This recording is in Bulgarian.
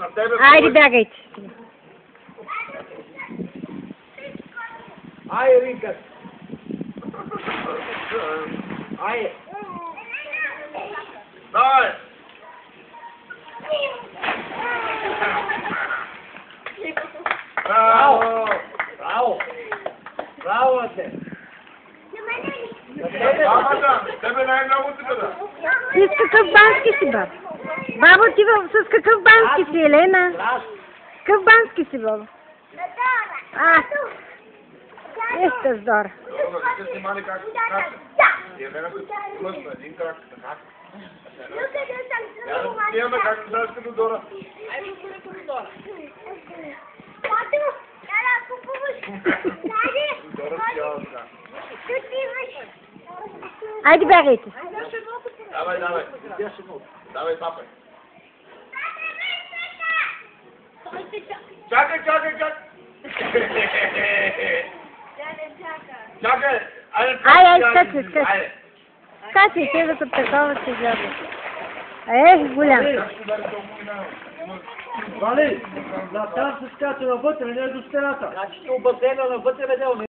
на тебе. Айде, бягайте. Айде, Ринка. Айде. Давай. Браво! Браво! Браво, те! Бабата, тебе най-много ти беда. Ти с какъв бански си, бабо? Бабо, ти с какъв бански си, Елена? С какъв бански си, бабо? Esta здора. Добре, вие снимали как Елена като плъсна един крак. Снимаме как знаеш като Дора. Дора си яла така. Айде, бягайте. Давай, давай. Давай, папай. Чакай. Чакай. Айде, скачай. Скачай, те да са такова се гледа. Голям. Вали, натам се скача навътре, не е до стената. Значи, обазена навътре, бе,